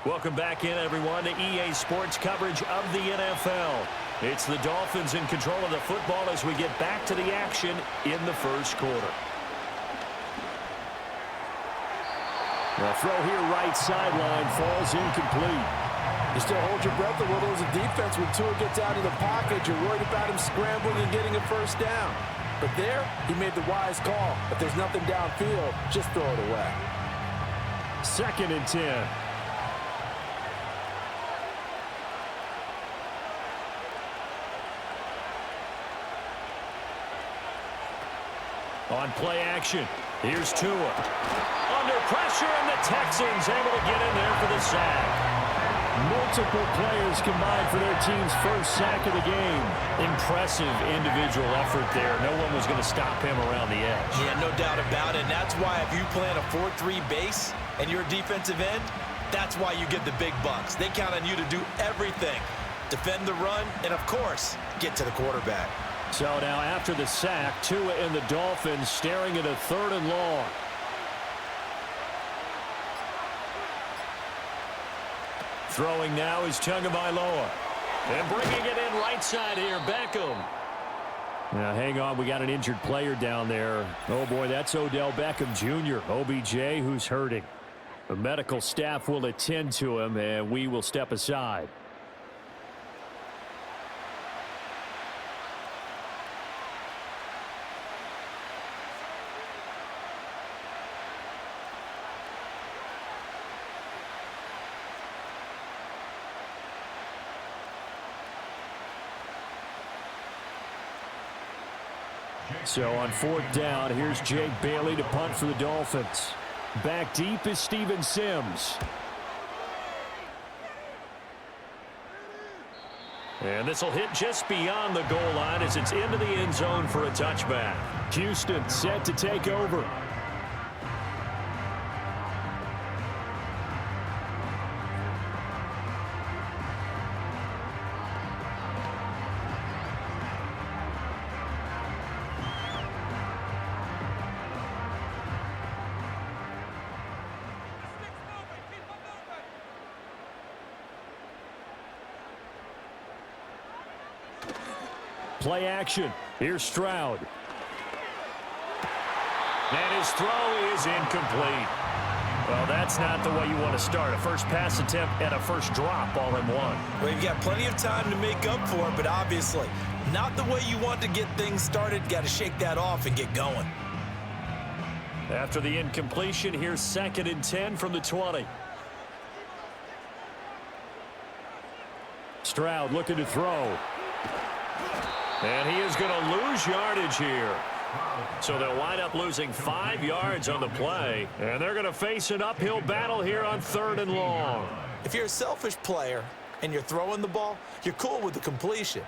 Welcome back in, everyone, to EA Sports coverage of the NFL. It's the Dolphins in control of the football as we get back to the action in the first quarter. The throw here right sideline falls incomplete. You still hold your breath a little as a defense when Tua gets out of the pocket. You're worried about him scrambling and getting a first down. But there, he made the wise call. If there's nothing downfield, just throw it away. 2nd and 10. On play action, here's Tua. Under pressure, and the Texans able to get in there for the sack. Multiple players combined for their team's first sack of the game. Impressive individual effort there. No one was going to stop him around the edge. Yeah, no doubt about it. And that's why if you play in a 4-3 base and you're a defensive end, that's why you get the big bucks. They count on you to do everything. Defend the run and, of course, get to the quarterback. So now after the sack, Tua and the Dolphins staring at a 3rd and long. Throwing now is Tagovailoa. And bringing it in right side here, Beckham. Now, hang on, we got an injured player down there. Oh, boy, that's Odell Beckham Jr., OBJ, who's hurting. The medical staff will attend to him, and we will step aside. So on 4th down, here's Jake Bailey to punt for the Dolphins. Back deep is Steven Sims. And this will hit just beyond the goal line as it's into the end zone for a touchback. Houston set to take over. Play action. Here's Stroud. And his throw is incomplete. Well, that's not the way you want to start. A first pass attempt and a first drop all in one. Well, you've got plenty of time to make up for it, but obviously not the way you want to get things started. Got to shake that off and get going. After the incompletion, here's 2nd and 10 from the 20. Stroud looking to throw. And he is going to lose yardage here. So they'll wind up losing 5 yards on the play. And they're going to face an uphill battle here on 3rd and long. If you're a selfish player and you're throwing the ball, you're cool with the completion.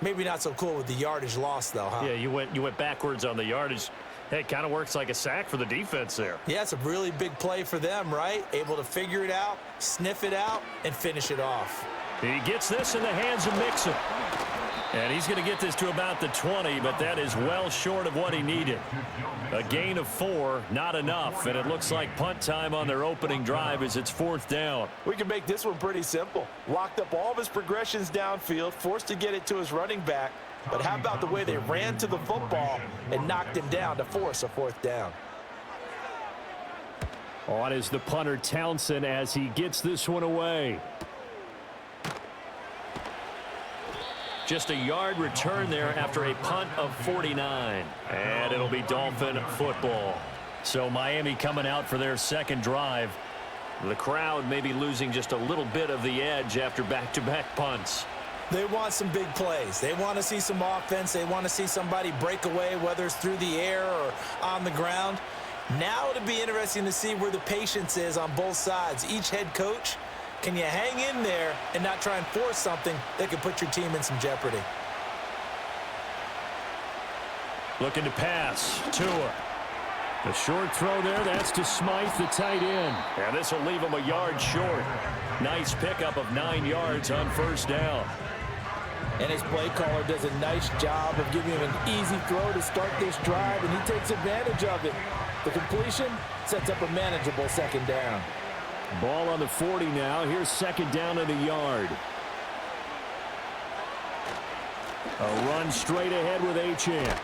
Maybe not so cool with the yardage loss, though, huh? Yeah, you went backwards on the yardage. Hey, it kind of works like a sack for the defense there. Yeah, it's a really big play for them, right? Able to figure it out, sniff it out, and finish it off. He gets this in the hands of Mixon. And he's going to get this to about the 20, but that is well short of what he needed. A gain of 4, not enough, and it looks like punt time on their opening drive as it's 4th down. We can make this one pretty simple. Locked up all of his progressions downfield, forced to get it to his running back. But how about the way they ran to the football and knocked him down to force a 4th down? On is the punter Townsend as he gets this one away. Just a yard return there after a punt of 49. And it'll be Dolphin football. So Miami coming out for their 2nd drive. The crowd may be losing just a little bit of the edge after back-to-back punts. They want some big plays. They want to see some offense. They want to see somebody break away, whether it's through the air or on the ground. Now it'll be interesting to see where the patience is on both sides. Each head coach, can you hang in there and not try and force something that could put your team in some jeopardy? Looking to pass. Tua. The short throw there, that's to Smythe, the tight end. And this will leave him a yard short. Nice pickup of 9 yards on 1st down. And his play caller does a nice job of giving him an easy throw to start this drive, and he takes advantage of it. The completion sets up a manageable 2nd down. Ball on the 40 now. Here's second down and a yard. A run straight ahead with Achane.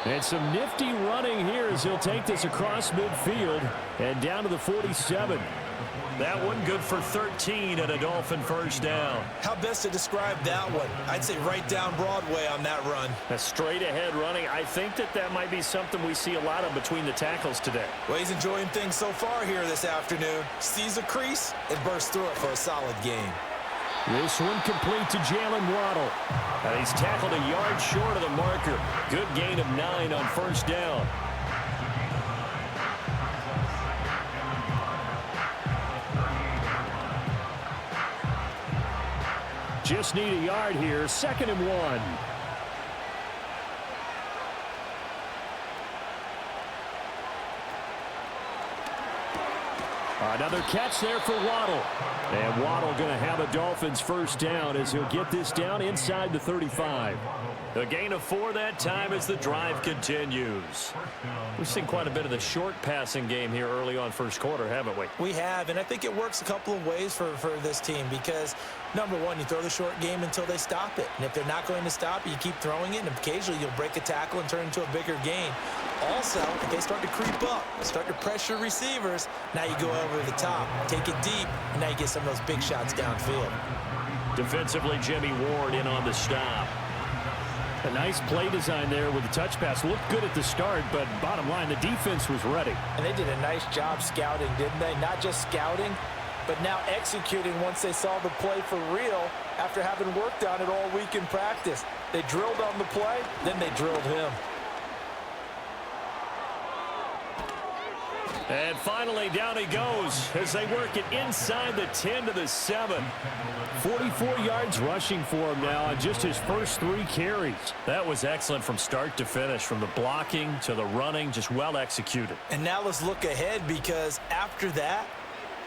And some nifty running here as he'll take this across midfield and down to the 47. That one good for 13 and a Dolphin first down. How best to describe that one? I'd say right down Broadway on that run. A straight ahead running. I think that might be something we see a lot of between the tackles today. Well, he's enjoying things so far here this afternoon. Sees a crease and bursts through it for a solid game. This one complete to Jalen Waddle. And he's tackled a yard short of the marker. Good gain of 9 on first down. Just need a yard here. 2nd and 1. Another catch there for Waddle. And Waddle going to have a Dolphins first down as he'll get this down inside the 35. A gain of 4 that time as the drive continues. We've seen quite a bit of the short passing game here early on first quarter, haven't we? We have, and I think it works a couple of ways for this team because, number one, you throw the short game until they stop it. And if they're not going to stop it, you keep throwing it, and occasionally you'll break a tackle and turn it into a bigger gain. Also, if they start to creep up, start to pressure receivers, now you go over the top, take it deep, and now you get some of those big shots downfield. Defensively, Jimmy Ward in on the stop. A nice play design there with the touch pass. Looked good at the start, but bottom line, the defense was ready. And they did a nice job scouting, didn't they? Not just scouting, but now executing once they saw the play for real after having worked on it all week in practice. They drilled on the play, then they drilled him. And finally, down he goes as they work it inside the 10 to the 7. 44 yards rushing for him now on just his first 3 carries. That was excellent from start to finish, from the blocking to the running, just well executed. And now let's look ahead because after that,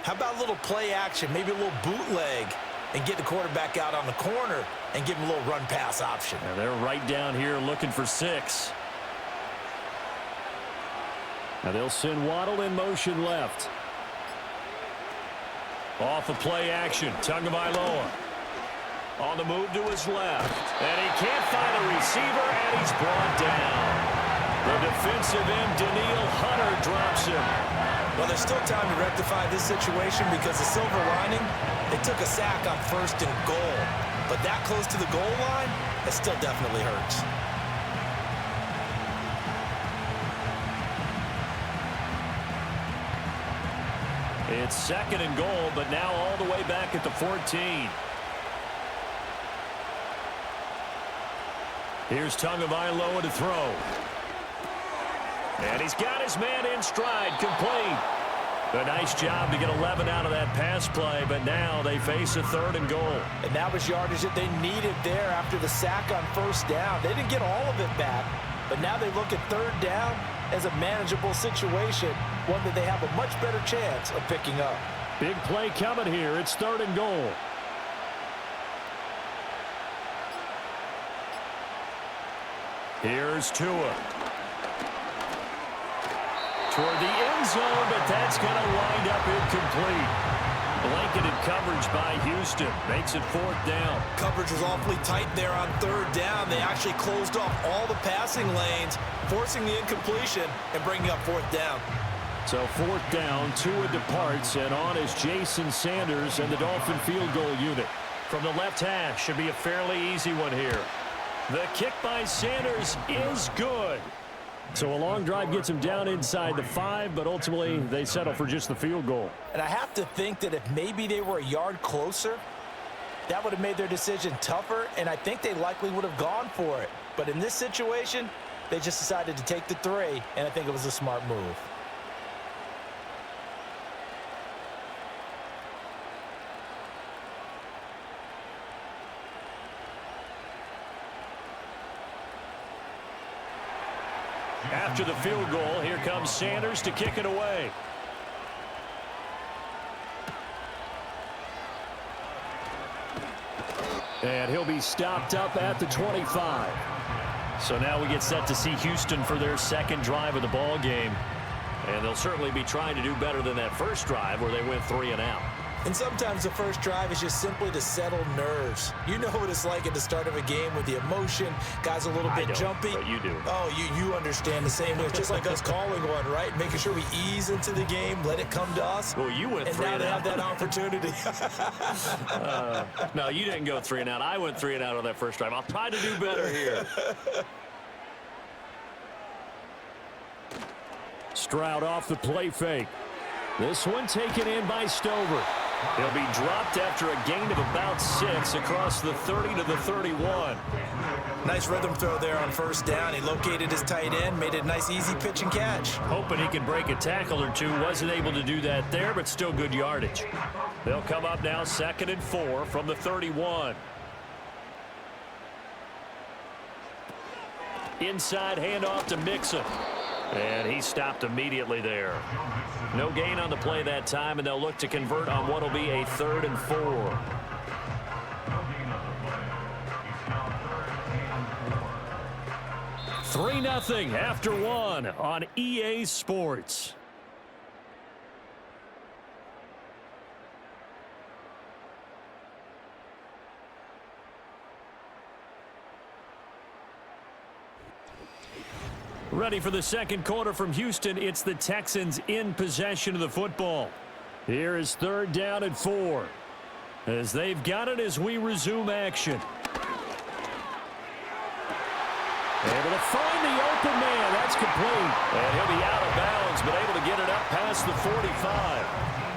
how about a little play action, maybe a little bootleg, and get the quarterback out on the corner and give him a little run-pass option. And they're right down here looking for 6. Now they'll send Waddle in motion left. Off of play action, Tagovailoa. On the move to his left. And he can't find a receiver, and he's brought down. The defensive end, Daniil Hunter, drops him. Well, there's still time to rectify this situation because the silver lining, they took a sack on 1st and goal. But that close to the goal line, it still definitely hurts. It's 2nd and goal, but now all the way back at the 14. Here's Tagovailoa to throw. And he's got his man in stride, complete. A nice job to get 11 out of that pass play, but now they face a 3rd and goal. And that was yardage that they needed there after the sack on 1st down. They didn't get all of it back, but now they look at 3rd down as a manageable situation, one that they have a much better chance of picking up. Big play coming here. It's 3rd and goal. Here's Tua. Toward the end zone, but that's going to wind up incomplete. Blanketed coverage by Houston. Makes it 4th down. Coverage was awfully tight there on 3rd down. They actually closed off all the passing lanes, forcing the incompletion and bringing up 4th down. So 4th down, Tua departs, and on is Jason Sanders and the Dolphin field goal unit. From the left hash, should be a fairly easy one here. The kick by Sanders is good. So a long drive gets him down inside the 5, but ultimately they settle for just the field goal. And I have to think that if maybe they were a yard closer, that would have made their decision tougher, and I think they likely would have gone for it. But in this situation, they just decided to take the 3, and I think it was a smart move. After the field goal, here comes Sanders to kick it away. And he'll be stopped up at the 25. So now we get set to see Houston for their 2nd drive of the ball game. And they'll certainly be trying to do better than that first drive where they went 3 and out. And sometimes the first drive is just simply to settle nerves. You know what it's like at the start of a game with the emotion. Guys a little bit jumpy. But you do. Oh, you understand the same way. It's just like us calling one, right? Making sure we ease into the game, let it come to us. Well, you went 3 and out. And now they have that opportunity. No, you didn't go 3 and out. I went 3 and out on that first drive. I'll try to do better here. Stroud off the play fake. This one taken in by Stover. He'll be dropped after a gain of about 6 across the 30 to the 31. Nice rhythm throw there on first down. He located his tight end, made it a nice easy pitch and catch. Hoping he could break a tackle or two. Wasn't able to do that there, but still good yardage. They'll come up now 2nd and 4 from the 31. Inside handoff to Mixon. And he stopped immediately there. No gain on the play that time, and they'll look to convert on what will be a 3rd and 4. Three 0 after 1 on EA Sports. Ready for the second quarter from Houston. It's the Texans in possession of the football. Here is 3rd down and 4. As they've got it as we resume action. Able to find the open man. That's complete. And he'll be out of bounds, but able to get it up past the 45.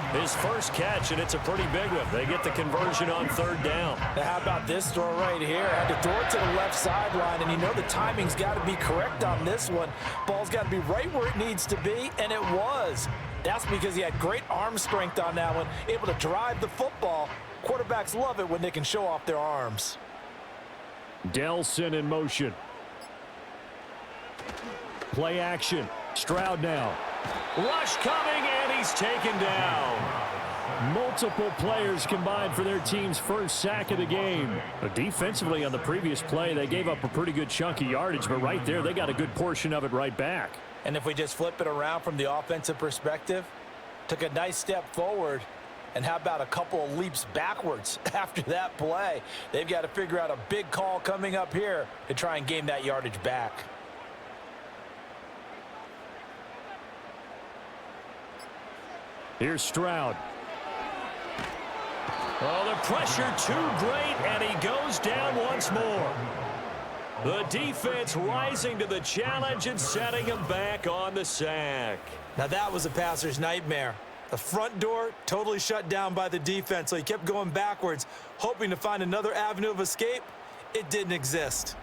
His first catch, and it's a pretty big one. They get the conversion on 3rd down. Now, how about this throw right here? Had to throw it to the left sideline, and you know the timing's got to be correct on this one. Ball's got to be right where it needs to be, and it was. That's because he had great arm strength on that one, able to drive the football. Quarterbacks love it when they can show off their arms. Delson in motion. Play action. Stroud now. Rush coming, and he's taken down. Multiple players combined for their team's first sack of the game. But defensively on the previous play, they gave up a pretty good chunk of yardage, but right there, they got a good portion of it right back. And if we just flip it around from the offensive perspective, took a nice step forward, and how about a couple of leaps backwards after that play? They've got to figure out a big call coming up here to try and gain that yardage back. Here's Stroud. Oh, the pressure too great, and he goes down once more. The defense rising to the challenge and setting him back on the sack. Now that was a passer's nightmare. The front door totally shut down by the defense, so he kept going backwards, hoping to find another avenue of escape. It didn't exist.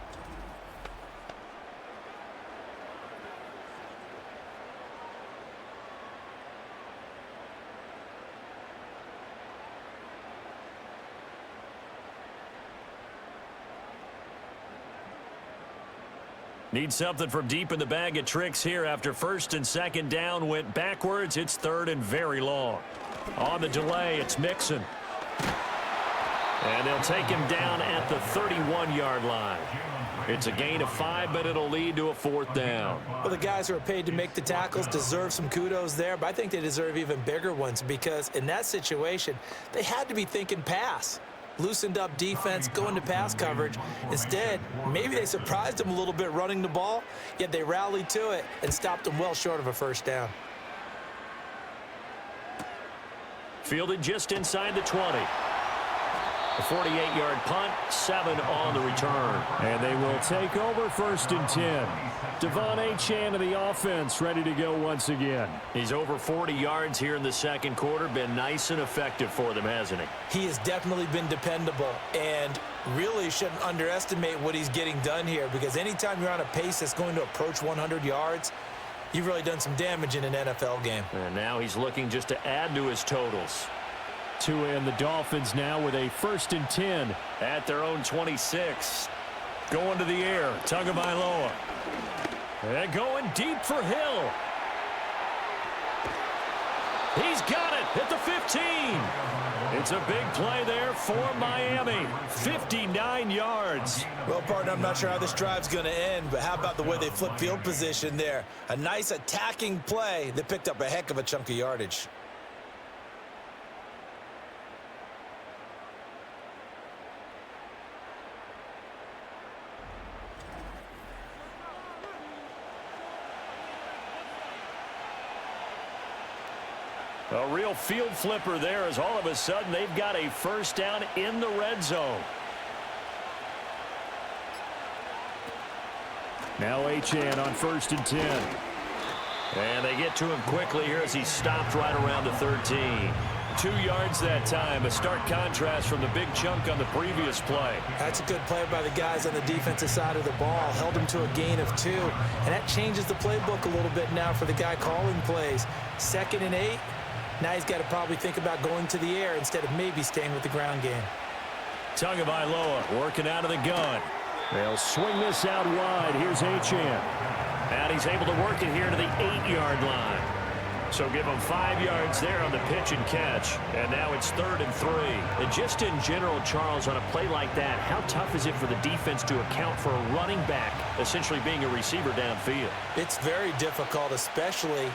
Need something from deep in the bag of tricks here after 1st and 2nd down went backwards. It's 3rd and very long. On the delay, it's Mixon. And they'll take him down at the 31-yard line. It's a gain of 5, but it'll lead to a 4th down. Well, the guys who are paid to make the tackles deserve some kudos there, but I think they deserve even bigger ones because in that situation, they had to be thinking pass. Loosened up defense, going to pass coverage. Instead, maybe they surprised him a little bit running the ball, yet they rallied to it and stopped him well short of a 1st down. Fielded just inside the 20. A 48-yard punt, 7 on the return. And they will take over 1st and 10. Devon Achane of the offense ready to go once again. He's over 40 yards here in the second quarter. Been nice and effective for them, hasn't he? He has definitely been dependable and really shouldn't underestimate what he's getting done here because anytime you're on a pace that's going to approach 100 yards, you've really done some damage in an NFL game. And now he's looking just to add to his totals. Tua and the Dolphins now with a 1st and 10 at their own 26. Going to the air, Tagovailoa. And going deep for Hill. He's got it at the 15. It's a big play there for Miami. 59 yards. Well, partner, I'm not sure how this drive's going to end, but how about the way they flip field position there? A nice attacking play that picked up a heck of a chunk of yardage. A real field flipper there as all of a sudden they've got a first down in the red zone. Now Achane on 1st and 10. And they get to him quickly here as he stopped right around the 13. 2 yards that time. A stark contrast from the big chunk on the previous play. That's a good play by the guys on the defensive side of the ball. Held him to a gain of 2. And that changes the playbook a little bit now for the guy calling plays. 2nd and 8. Now he's got to probably think about going to the air instead of maybe staying with the ground game. Tagovailoa working out of the gun. They'll swing this out wide. Here's Achane. And he's able to work it here to the 8-yard line. So give him 5 yards there on the pitch and catch. And now it's 3rd and 3. And just in general, Charles, on a play like that, how tough is it for the defense to account for a running back essentially being a receiver downfield? It's very difficult, especially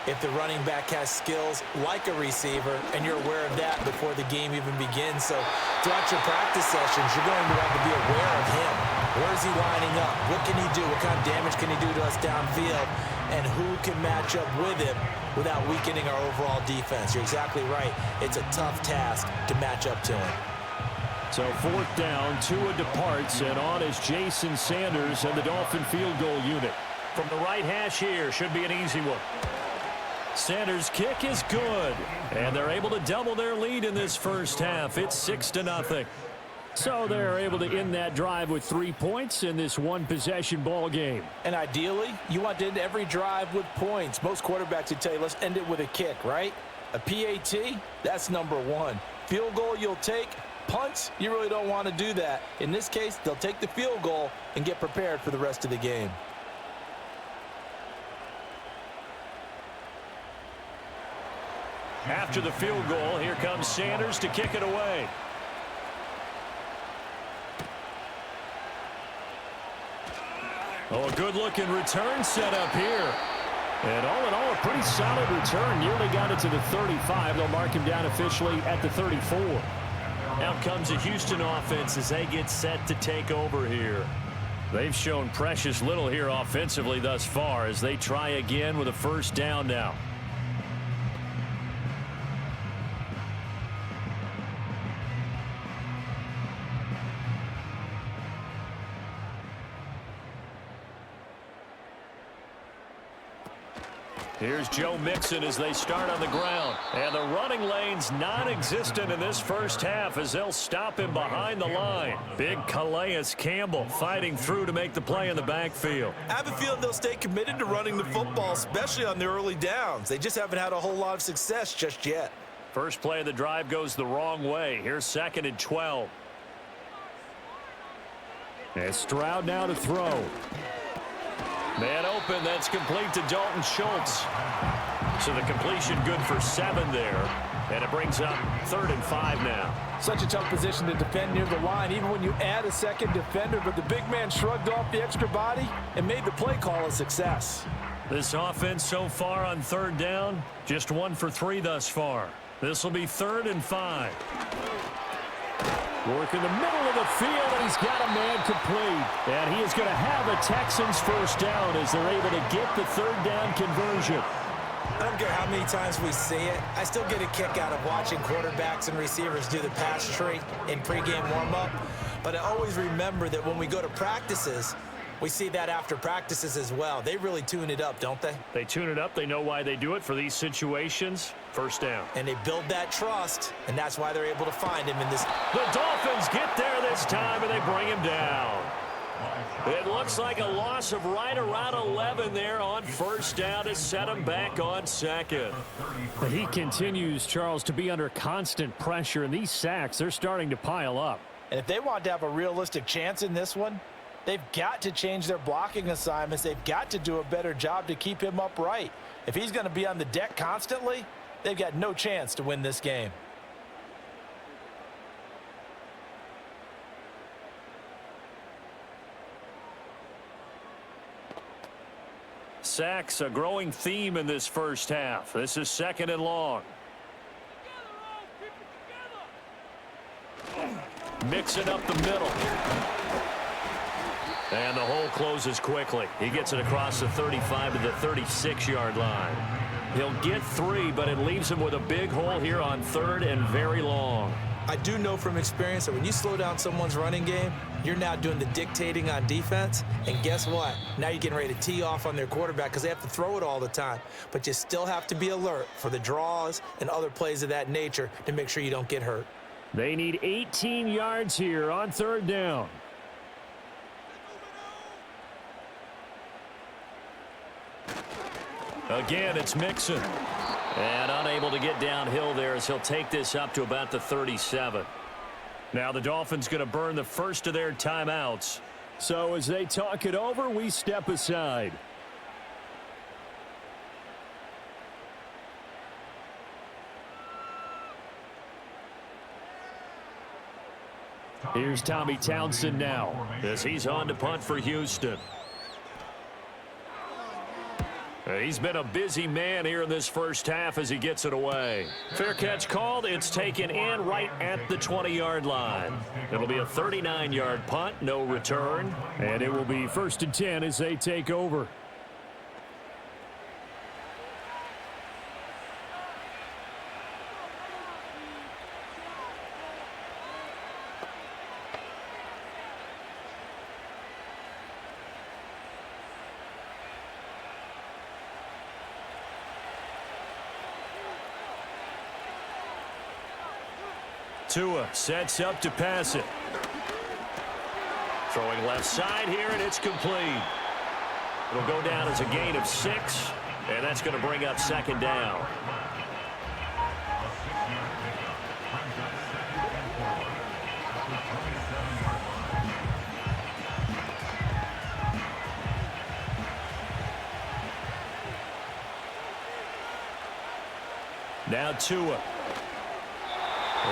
if the running back has skills like a receiver, and you're aware of that before the game even begins. So throughout your practice sessions, you're going to have to be aware of him. Where is he lining up? What can he do? What kind of damage can he do to us downfield? And who can match up with him without weakening our overall defense? You're exactly right. It's a tough task to match up to him. So 4th down, Tua departs, and on is Jason Sanders and the Dolphin field goal unit. From the right hash here, should be an easy one. Sanders' kick is good, and they're able to double their lead in this first half. It's 6-0. So they're able to end that drive with 3 points in this one-possession ball game. And ideally, you want to end every drive with points. Most quarterbacks would tell you, let's end it with a kick, right? A PAT, that's number 1. Field goal you'll take. Punts, you really don't want to do that. In this case, they'll take the field goal and get prepared for the rest of the game. After the field goal, here comes Sanders to kick it away. Oh, a good-looking return set up here. And all in all, a pretty solid return. Nearly got it to the 35. They'll mark him down officially at the 34. Out comes the Houston offense as they get set to take over here. They've shown precious little here offensively thus far as they try again with a first down now. Here's Joe Mixon as they start on the ground. And the running lane's non-existent in this first half as they'll stop him behind the line. Big Calais Campbell fighting through to make the play in the backfield. I have a feeling they'll stay committed to running the football, especially on the early downs. They just haven't had a whole lot of success just yet. First play of the drive goes the wrong way. Here's 2nd and 12. And Stroud now to throw. Man open, that's complete to Dalton Schultz. So the completion good for 7 there. And it brings up 3rd and 5 now. Such a tough position to defend near the line, even when you add a second defender. But the big man shrugged off the extra body and made the play call a success. This offense so far on 3rd down, just 1 for 3 thus far. This will be 3rd and 5. Work in the middle of the field, and he's got a man complete. And he is going to have a Texans first down as they're able to get the 3rd down conversion. I don't care how many times we see it. I still get a kick out of watching quarterbacks and receivers do the pass tree in pregame warm-up. But I always remember that when we go to practices, we see that after practices as well. They really tune it up, don't they? They tune it up. They know why they do it for these situations. First down. And they build that trust, and that's why they're able to find him in this. The Dolphins get there this time, and they bring him down. It looks like a loss of right around 11 there on first down to set him back on 2nd. But he continues, Charles, to be under constant pressure, and these sacks, they're starting to pile up. And if they want to have a realistic chance in this one, they've got to change their blocking assignments. They've got to do a better job to keep him upright. If he's going to be on the deck constantly, they've got no chance to win this game. sacks, a growing theme in this first half. This is 2nd and long. Mixing up the middle. And the hole closes quickly. He gets it across the 35 to the 36-yard line. He'll get 3, but it leaves him with a big hole here on 3rd and very long. I do know from experience that when you slow down someone's running game, you're now doing the dictating on defense. And guess what? Now you're getting ready to tee off on their quarterback because they have to throw it all the time. But you still have to be alert for the draws and other plays of that nature to make sure you don't get hurt. They need 18 yards here on 3rd down. Again, it's Mixon. And unable to get downhill there as he'll take this up to about the 37. Now the Dolphins going to burn the first of their timeouts. So as they talk it over, we step aside. Here's Tommy Townsend now as he's on to punt for Houston. He's been a busy man here in this first half as he gets it away. Fair catch called. It's taken in right at the 20-yard line. It'll be a 39-yard punt, no return. And it will be 1st and 10 as they take over. Tua sets up to pass it. Throwing left side here, and it's complete. It'll go down as a gain of 6, and that's going to bring up 2nd down. Now Tua.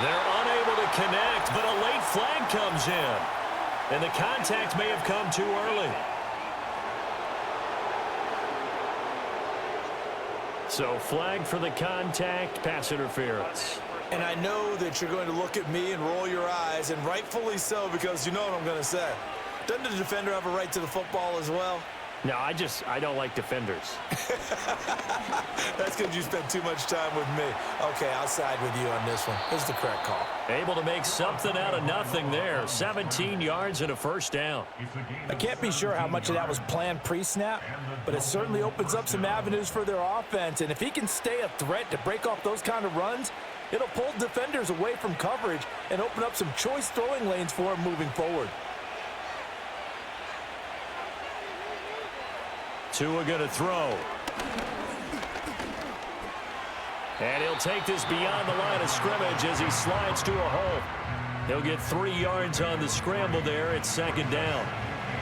They're unable to connect, but a late flag comes in. And the contact may have come too early. So flag for the contact, pass interference. And I know that you're going to look at me and roll your eyes, and rightfully so, because you know what I'm going to say. Doesn't the defender have a right to the football as well? No, I don't like defenders. That's because you spent too much time with me. Okay, I'll side with you on this one. It's the correct call. Able to make something out of nothing there. 17 yards and a 1st down. I can't be sure how much of that was planned pre-snap, but it certainly opens up some avenues for their offense. And if he can stay a threat to break off those kind of runs, it'll pull defenders away from coverage and open up some choice throwing lanes for him moving forward. Tua going to throw. And he'll take this beyond the line of scrimmage as he slides to a hole. He'll get 3 yards on the scramble there. It's 2nd down.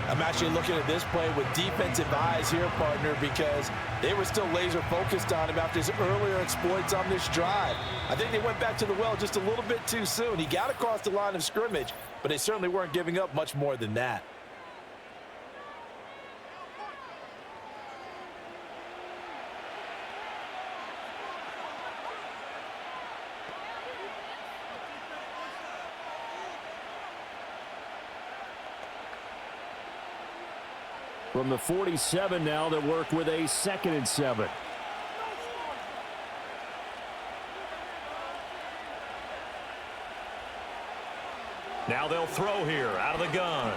I'm actually looking at this play with defensive eyes here, partner, because they were still laser focused on him after his earlier exploits on this drive. I think they went back to the well just a little bit too soon. He got across the line of scrimmage, but they certainly weren't giving up much more than that. From the 47 now, they'll work with a 2nd and 7. Now they'll throw here out of the gun.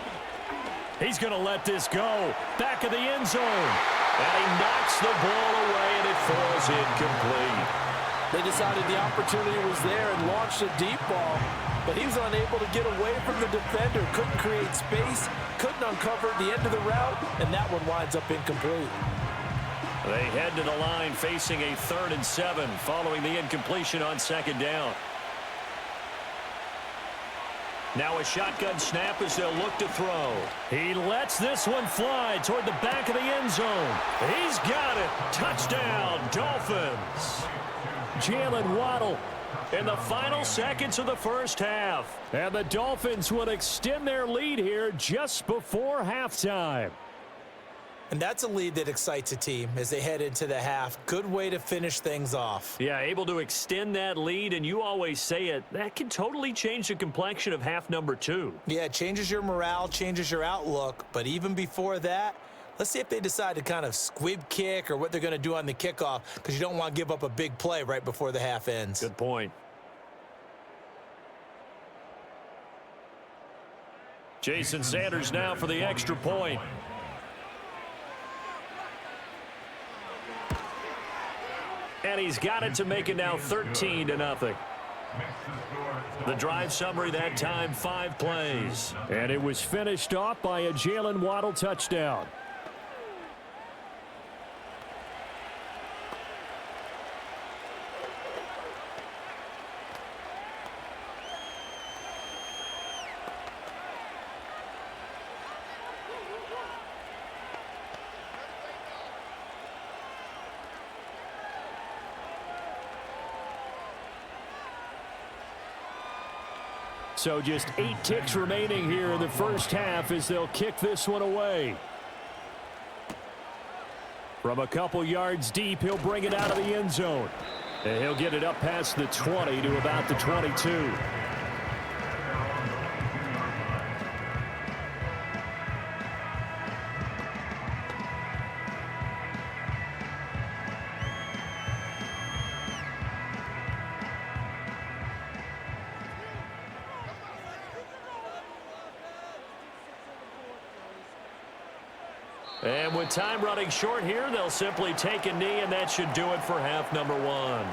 He's going to let this go. Back of the end zone. And he knocks the ball away, and it falls incomplete. They decided the opportunity was there and launched a deep ball, but he was unable to get away from the defender. Couldn't create space, couldn't uncover the end of the route, and that one winds up incomplete. They head to the line facing a 3rd and 7 following the incompletion on 2nd down. Now a shotgun snap as they'll look to throw. He lets this one fly toward the back of the end zone. He's got it. Touchdown, Dolphins. Jalen Waddle in the final seconds of the first half. And the Dolphins will extend their lead here just before halftime. And that's a lead that excites a team as they head into the half. Good way to finish things off. Yeah, able to extend that lead, and you always say it, that can totally change the complexion of half number 2. Yeah, it changes your morale, changes your outlook. But even before that, let's see if they decide to kind of squib kick or what they're going to do on the kickoff, because you don't want to give up a big play right before the half ends. Good point. Jason Sanders now for the extra point. And he's got it to make it now 13-0. The drive summary that time, 5 plays. And it was finished off by a Jalen Waddle touchdown. So just 8 ticks remaining here in the first half as they'll kick this one away. From a couple yards deep, he'll bring it out of the end zone. And he'll get it up past the 20 to about the 22. And with time running short here, they'll simply take a knee, and that should do it for half number 1.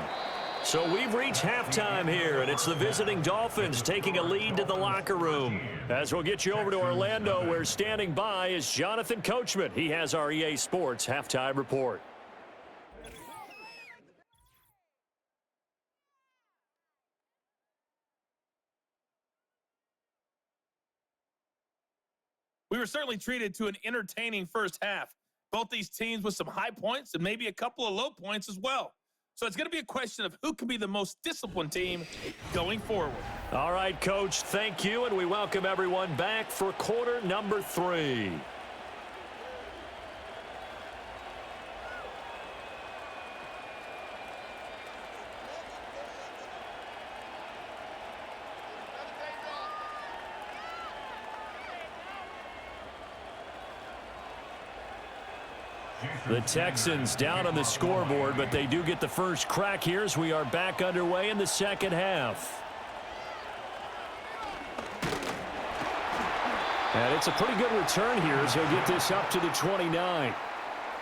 So we've reached halftime here, and it's the visiting Dolphins taking a lead to the locker room. As we'll get you over to Orlando, where standing by is Jonathan Coachman. He has our EA Sports halftime report. We were certainly treated to an entertaining first half. Both these teams with some high points and maybe a couple of low points as well. So it's going to be a question of who can be the most disciplined team going forward. All right, Coach, thank you, and we welcome everyone back for quarter number 3. The Texans down on the scoreboard, but they do get the first crack here as we are back underway in the second half. And it's a pretty good return here as he'll get this up to the 29.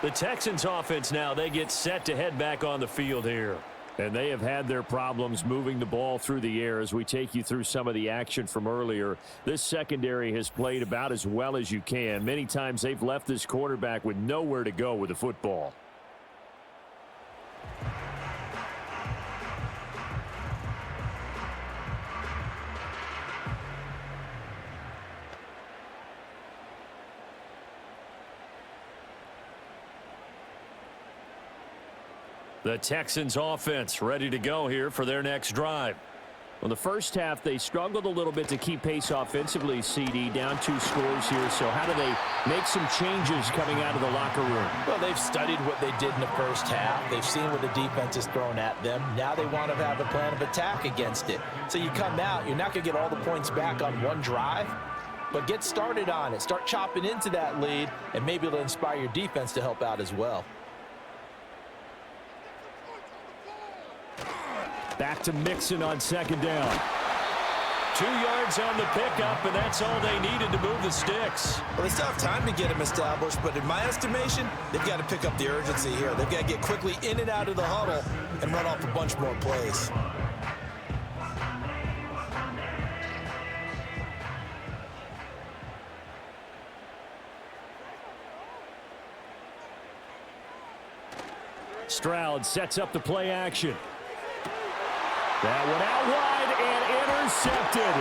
The Texans offense now, they get set to head back on the field here. And they have had their problems moving the ball through the air as we take you through some of the action from earlier. This secondary has played about as well as you can. Many times they've left this quarterback with nowhere to go with the football. The Texans offense ready to go here for their next drive. Well, the first half, they struggled a little bit to keep pace offensively, CD, down 2 scores here. So how do they make some changes coming out of the locker room? Well, they've studied what they did in the first half. They've seen what the defense is throwing at them. Now they want to have a plan of attack against it. So you come out, you're not going to get all the points back on one drive, but get started on it. Start chopping into that lead, and maybe it'll inspire your defense to help out as well. Back to Mixon on second down. 2 yards on the pickup, and that's all they needed to move the sticks. Well, they still have time to get him established, but in my estimation, they've got to pick up the urgency here. They've got to get quickly in and out of the huddle and run off a bunch more plays. Stroud sets up the play action. That one out wide and intercepted.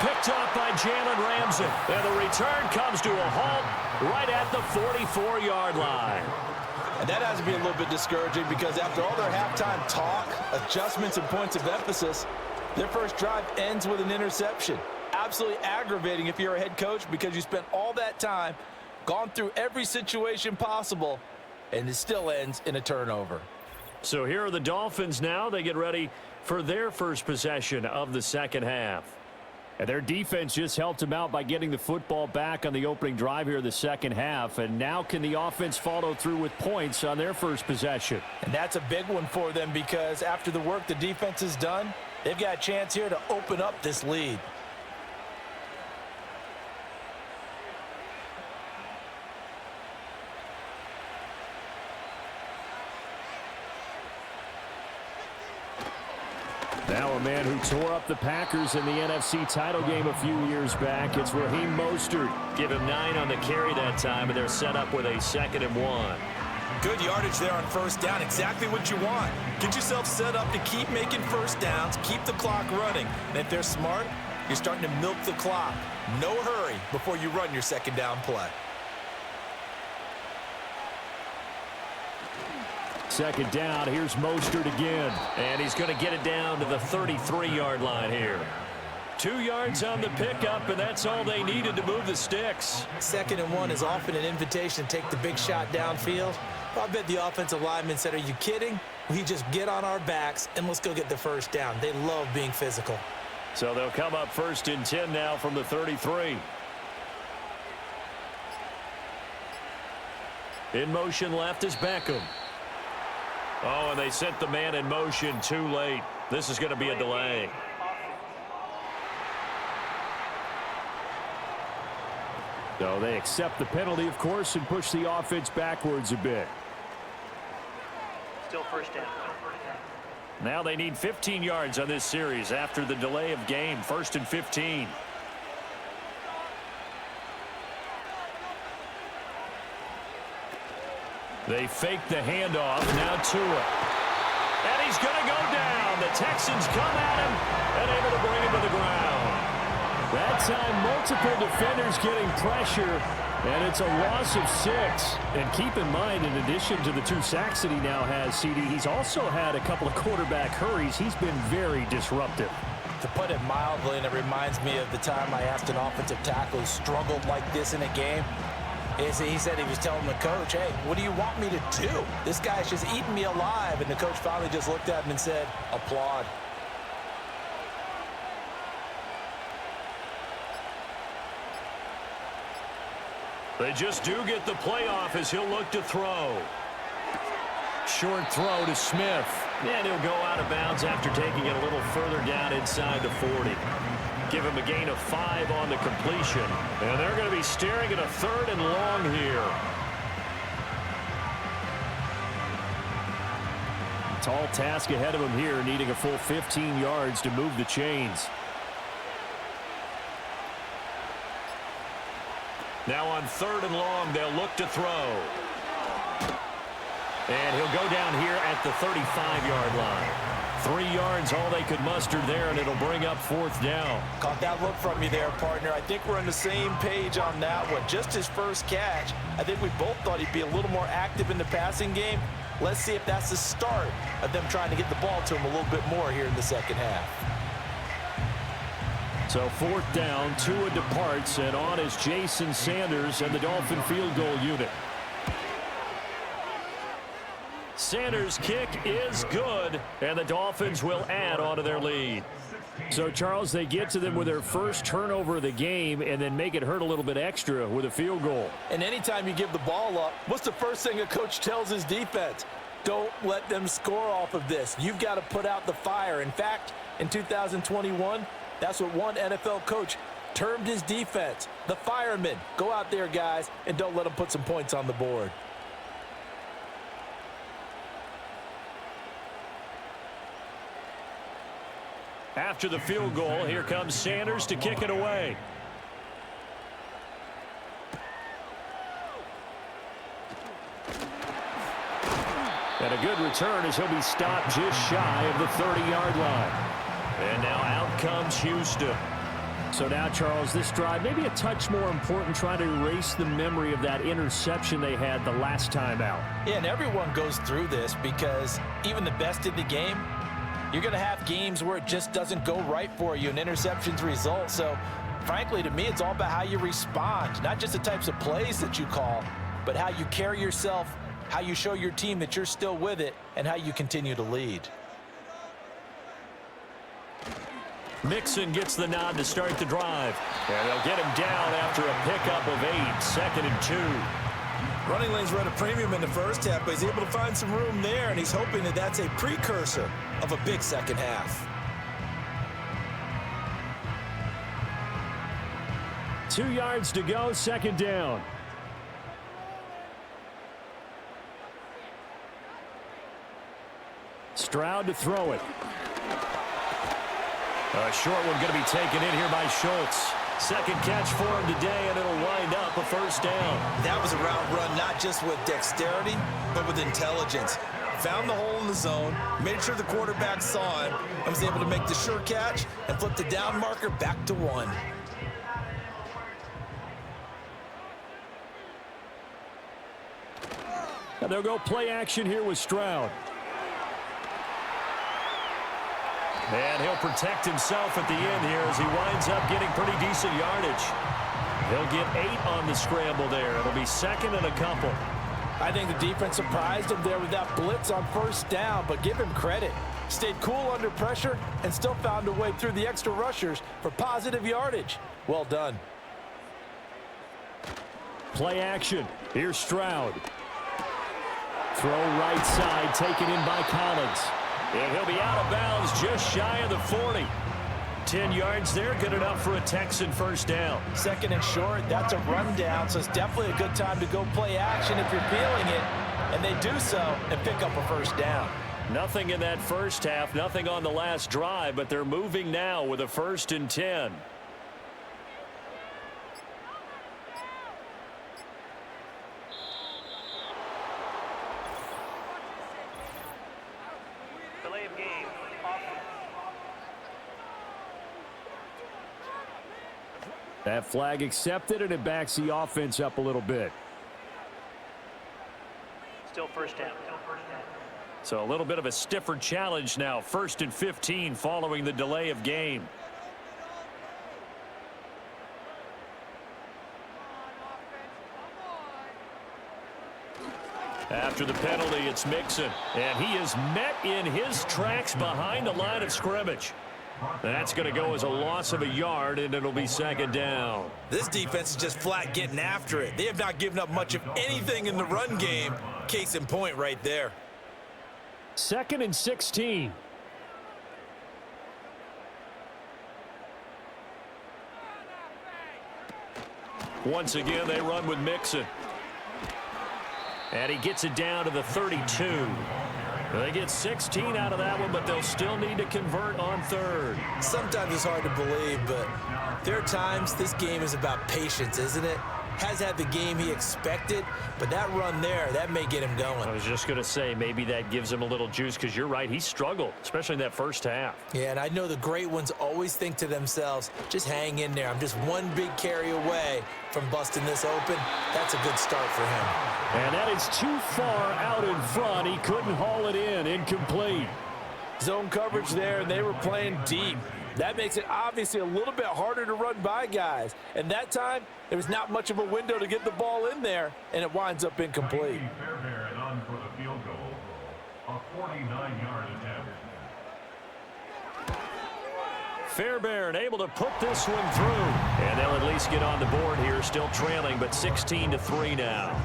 Picked off by Jalen Ramsey. And the return comes to a halt right at the 44-yard line. And that has to be a little bit discouraging because after all their halftime talk, adjustments, and points of emphasis, their first drive ends with an interception. Absolutely aggravating if you're a head coach because you spent all that time Gone through every situation possible, and it still ends in a turnover. So here are the Dolphins now. They get ready for their first possession of the second half. And their defense just helped them out by getting the football back on the opening drive here in the second half. And now can the offense follow through with points on their first possession? And that's a big one for them because after the work the defense has done, they've got a chance here to open up this lead. Now a man who tore up the Packers in the NFC title game a few years back. It's Raheem Mostert. Give him 9 on the carry that time, and they're set up with a 2nd and 1. Good yardage there on first down. Exactly what you want. Get yourself set up to keep making first downs, keep the clock running. And if they're smart, you're starting to milk the clock. No hurry before you run your second down play. Second down, here's Mostert again. And he's going to get it down to the 33-yard line here. 2 yards on the pickup, and that's all they needed to move the sticks. 2nd and 1 is often an invitation to take the big shot downfield. I bet the offensive lineman said, are you kidding? We just get on our backs and let's go get the first down. They love being physical. So they'll come up 1st and 10 now from the 33. In motion left is Beckham. Oh, and they sent the man in motion too late. This is going to be a delay. So they accept the penalty, of course, and push the offense backwards a bit. Still first down. Now they need 15 yards on this series after the delay of game. 1st and 15. They fake the handoff. Now Tua. And he's going to go down. The Texans come at him and able to bring him to the ground. That time, multiple defenders getting pressure, and it's a loss of 6. And keep in mind, in addition to the 2 sacks that he now has, CD, he's also had a couple of quarterback hurries. He's been very disruptive. To put it mildly, and it reminds me of the time I asked an offensive tackle who struggled like this in a game. He said he was telling the coach, hey, what do you want me to do? This guy's just eating me alive. And the coach finally just looked at him and said, applaud. They just do get the playoff as he'll look to throw. Short throw to Smith. And he'll go out of bounds after taking it a little further down inside the 40. Give him a gain of 5 on the completion. And they're going to be staring at a 3rd and long here. Tall task ahead of him here, needing a full 15 yards to move the chains. Now on 3rd and long, they'll look to throw. And he'll go down here at the 35-yard line. 3 yards, all they could muster there, and it'll bring up 4th down. Caught that look from you there, partner. I think we're on the same page on that one. Just his first catch, I think we both thought he'd be a little more active in the passing game. Let's see if that's the start of them trying to get the ball to him a little bit more here in the second half. So 4th down, Tua departs, and on is Jason Sanders and the Dolphin field goal unit. Sanders' kick is good, and the Dolphins will add on to their lead. So, Charles, they get to them with their first turnover of the game and then make it hurt a little bit extra with a field goal. And anytime you give the ball up, what's the first thing a coach tells his defense? Don't let them score off of this. You've got to put out the fire. In fact, in 2021, that's what one NFL coach termed his defense, the firemen. Go out there, guys, and don't let them put some points on the board. After the field goal, here comes Sanders to kick it away. And a good return as he'll be stopped just shy of the 30-yard line. And now out comes Houston. So now, Charles, this drive maybe a touch more important, trying to erase the memory of that interception they had the last time out. Yeah, and everyone goes through this because even the best in the game, you're going to have games where it just doesn't go right for you and interceptions result. So frankly, to me, it's all about how you respond, not just the types of plays that you call, but how you carry yourself, how you show your team that you're still with it, and how you continue to lead. Mixon gets the nod to start the drive. And they'll get him down after a pickup of 8, 2nd and 2. Running lanes run a premium in the first half, but he's able to find some room there, and he's hoping that that's a precursor of a big second half. 2 yards to go, 2nd down. Stroud to throw it. A short one going to be taken in here by Schultz. 2nd catch for him today, and it'll wind up a 1st down. That was a route run not just with dexterity, but with intelligence. Found the hole in the zone, made sure the quarterback saw him, and was able to make the sure catch and flip the down marker back to 1. And they'll go play action here with Stroud. And he'll protect himself at the end here as he winds up getting pretty decent yardage. He'll get 8 on the scramble there. It'll be 2nd and a couple. I think the defense surprised him there with that blitz on 1st down, but give him credit. Stayed cool under pressure and still found a way through the extra rushers for positive yardage. Well done. Play action. Here's Stroud. Throw right side, taken in by Collins. And he'll be out of bounds just shy of the 40. 10 yards there, good enough for a Texan 1st down. 2nd and short, that's a rundown, so it's definitely a good time to go play action if you're feeling it. And they do so and pick up a 1st down. Nothing in that 1st half, nothing on the last drive, but they're moving now with a 1st and 10. That flag accepted, and it backs the offense up a little bit. Still 1st down. So a little bit of a stiffer challenge now. 1st and 15 following the delay of game. After the penalty, it's Mixon. And he is met in his tracks behind the line of scrimmage. That's going to go as a loss of a yard, and it'll be 2nd down. This defense is just flat getting after it. They have not given up much of anything in the run game. Case in point right there. 2nd and 16. Once again, they run with Mixon. And he gets it down to the 32. They get 16 out of that one, but they'll still need to convert on 3rd. Sometimes it's hard to believe, but there are times this game is about patience, isn't it? Has had the game he expected, but that run there, that may get him going. I was just going to say, maybe that gives him a little juice, because you're right, he struggled, especially in that 1st half. Yeah, and I know the great ones always think to themselves, just hang in there. I'm just one big carry away from busting this open. That's a good start for him. And that is too far out in front. He couldn't haul it in. Incomplete. Zone coverage there, and they were playing deep. That makes it obviously a little bit harder to run by guys. And that time, there was not much of a window to get the ball in there, and it winds up incomplete. Fairbairn on for the field goal. A 49-yard attempt. Fairbairn able to put this one through. And they'll at least get on the board here, still trailing, but 16-3 now.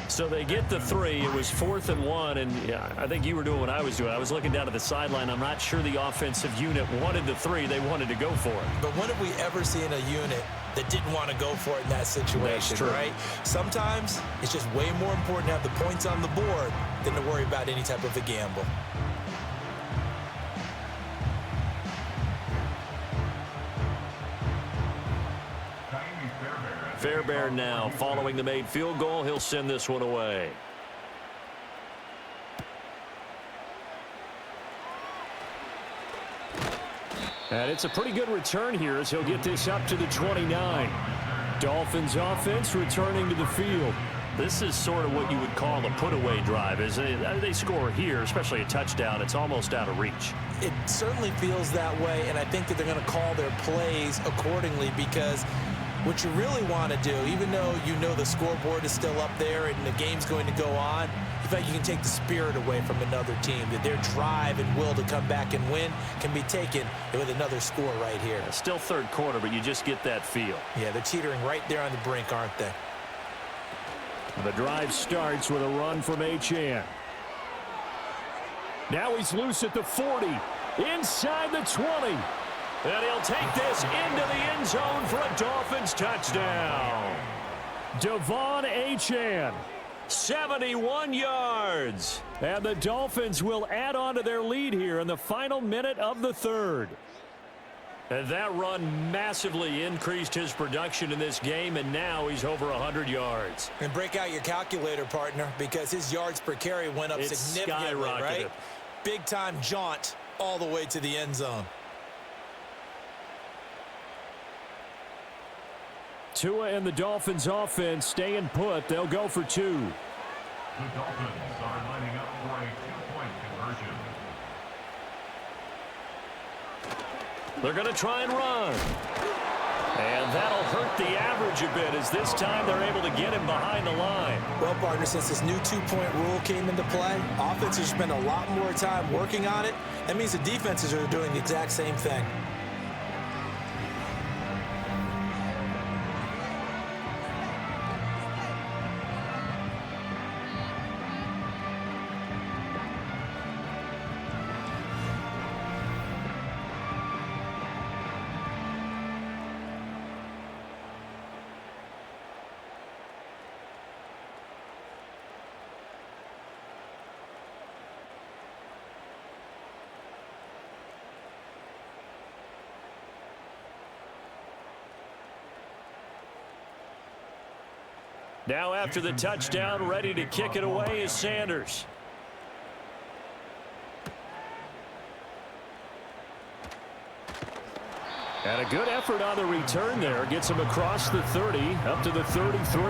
So they get the 3. It was 4th and 1, and yeah, I think you were doing what I was doing. I was looking down at the sideline. I'm not sure the offensive unit wanted the 3. They wanted to go for it. But when have we ever seen a unit that didn't want to go for it in that situation, right? Sometimes it's just way more important to have the points on the board than to worry about any type of a gamble. Fairbairn now following the made field goal. He'll send this one away. And it's a pretty good return here as he'll get this up to the 29. Dolphins offense returning to the field. This is sort of what you would call a put-away drive. As they score here, especially a touchdown, it's almost out of reach. It certainly feels that way, and I think that they're going to call their plays accordingly, because what you really want to do, even though you know the scoreboard is still up there and the game's going to go on, in fact, you can take the spirit away from another team, that their drive and will to come back and win can be taken with another score right here. Still third quarter, but you just get that feel. Yeah, they're teetering right there on the brink, aren't they? The drive starts with a run from Achane. Now he's loose at the 40, inside the 20. And he'll take this into the end zone for a Dolphins touchdown. Devon Achane, 71 yards. And the Dolphins will add on to their lead here in the final minute of the third. And that run massively increased his production in this game, and now he's over 100 yards. And break out your calculator, partner, because his yards per carry went up significantly, right? Big-time jaunt all the way to the end zone. Tua and the Dolphins offense staying put. They'll go for two. The Dolphins are lining up for a two-point conversion. They're going to try and run. And that'll hurt the average a bit, as this time they're able to get him behind the line. Well, partner, since this new two-point rule came into play, offenses spend a lot more time working on it. That means the defenses are doing the exact same thing. Now after the touchdown, ready to kick it away is Sanders. And a good effort on the return there. Gets him across the 30, up to the 33.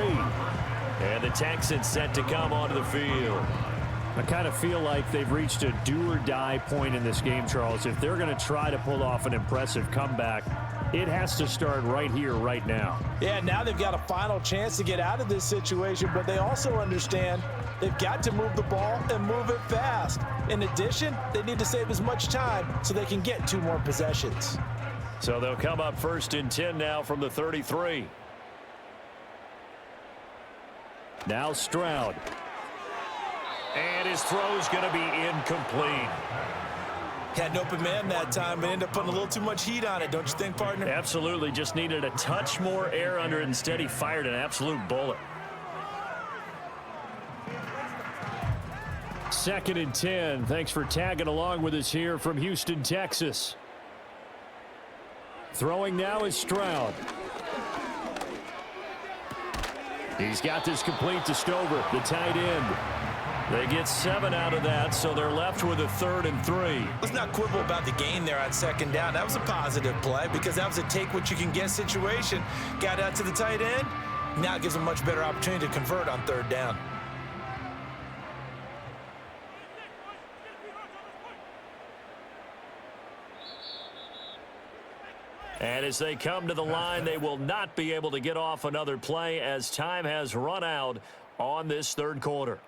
And the Texans set to come onto the field. I kind of feel like they've reached a do-or-die point in this game, Charles. If they're going to try to pull off an impressive comeback, it has to start right here, right now. Yeah, now they've got a final chance to get out of this situation, but they also understand they've got to move the ball and move it fast. In addition, they need to save as much time so they can get 2 more possessions. So they'll come up 1st and 10 now from the 33. Now Stroud. And his throw's going to be incomplete. Had an open man that time, but ended up putting a little too much heat on it, don't you think, partner? Absolutely. Just needed a touch more air under it. Instead, he fired an absolute bullet. 2nd and 10. Thanks for tagging along with us here from Houston, Texas. Throwing now is Stroud. He's got this complete to Stover, the tight end. They get 7 out of that, so they're left with a 3rd and 3. Let's not quibble about the gain there on 2nd down. That was a positive play because that was a take-what-you-can-get situation. Got out to the tight end. Now it gives them a much better opportunity to convert on 3rd down. And as they come to the line, they will not be able to get off another play as time has run out on this 3rd quarter.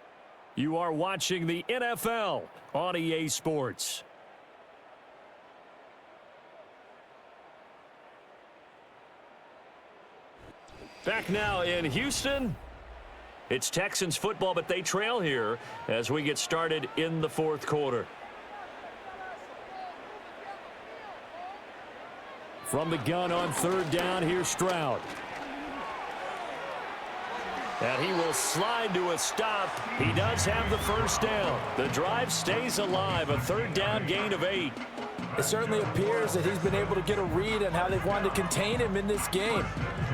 You are watching the NFL on EA Sports. Back now in Houston. It's Texans football, but they trail here as we get started in the 4th quarter. From the gun on 3rd down, here's Stroud. And he will slide to a stop. He does have the 1st down. The drive stays alive, a 3rd down gain of 8. It certainly appears that he's been able to get a read on how they've wanted to contain him in this game.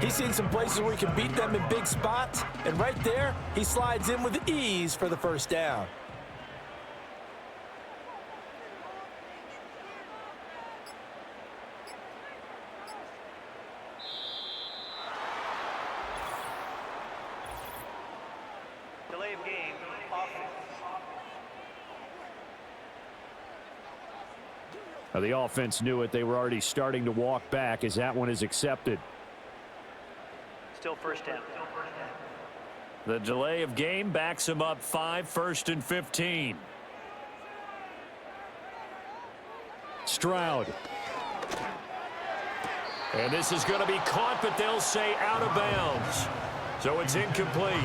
He's seen some places where he can beat them in big spots, and right there, he slides in with ease for the 1st down. Delay of game, offense. Now, the offense knew it. They were already starting to walk back as that one is accepted. Still first down. The delay of game backs him up 5, 1st and 15. Stroud. And this is going to be caught, but they'll say out of bounds. So it's incomplete.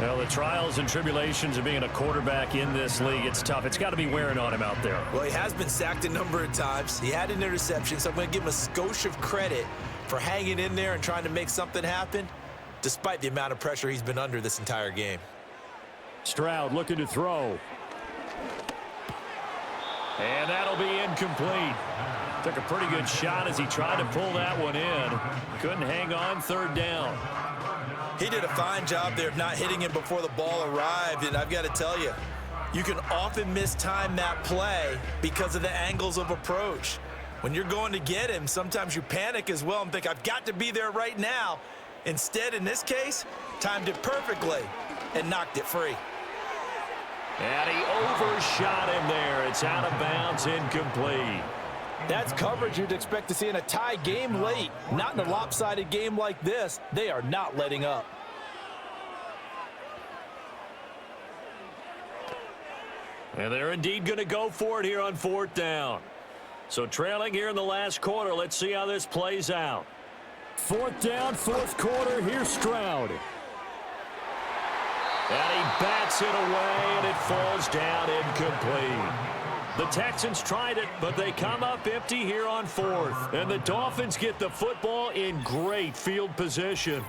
Well, the trials and tribulations of being a quarterback in this league, it's tough. It's got to be wearing on him out there. Well, he has been sacked a number of times. He had an interception, so I'm going to give him a skosh of credit for hanging in there and trying to make something happen, despite the amount of pressure he's been under this entire game. Stroud looking to throw. And that'll be incomplete. Took a pretty good shot as he tried to pull that one in. Couldn't hang on, 3rd down. He did a fine job there of not hitting him before the ball arrived, and I've got to tell you, you can often mistime that play because of the angles of approach. When you're going to get him, sometimes you panic as well and think, I've got to be there right now. Instead, in this case, timed it perfectly and knocked it free. And he overshot him there. It's out of bounds, incomplete. That's coverage you'd expect to see in a tie game late. Not in a lopsided game like this. They are not letting up. And they're indeed going to go for it here on 4th down. So trailing here in the last quarter. Let's see how this plays out. 4th down, 4th quarter. Here's Stroud. And he bats it away, and it falls down incomplete. The Texans tried it, but they come up empty here on 4th. And the Dolphins get the football in great field position.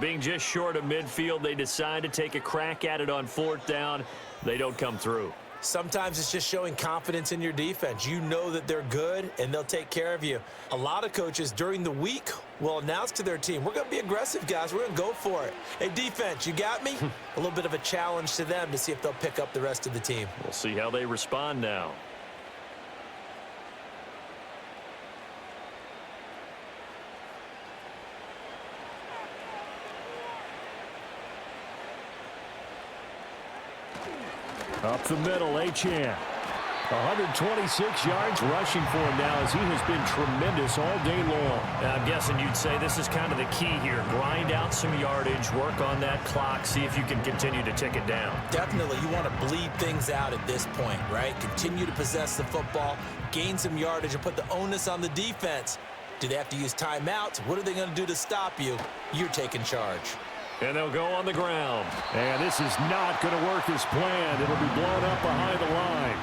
Being just short of midfield, they decide to take a crack at it on 4th down. They don't come through. Sometimes it's just showing confidence in your defense. You know that they're good, and they'll take care of you. A lot of coaches during the week will announce to their team, we're going to be aggressive, guys. We're going to go for it. Hey, defense, you got me? A little bit of a challenge to them to see if they'll pick up the rest of the team. We'll see how they respond now. Up the middle, Achane. 126 yards rushing for him now as he has been tremendous all day long. I'm guessing you'd say this is kind of the key here. Grind out some yardage, work on that clock, see if you can continue to tick it down. Definitely, you want to bleed things out at this point, right? Continue to possess the football, gain some yardage, and put the onus on the defense. Do they have to use timeouts? What are they going to do to stop you? You're taking charge. And they'll go on the ground. And this is not going to work as planned. It'll be blown up behind the line.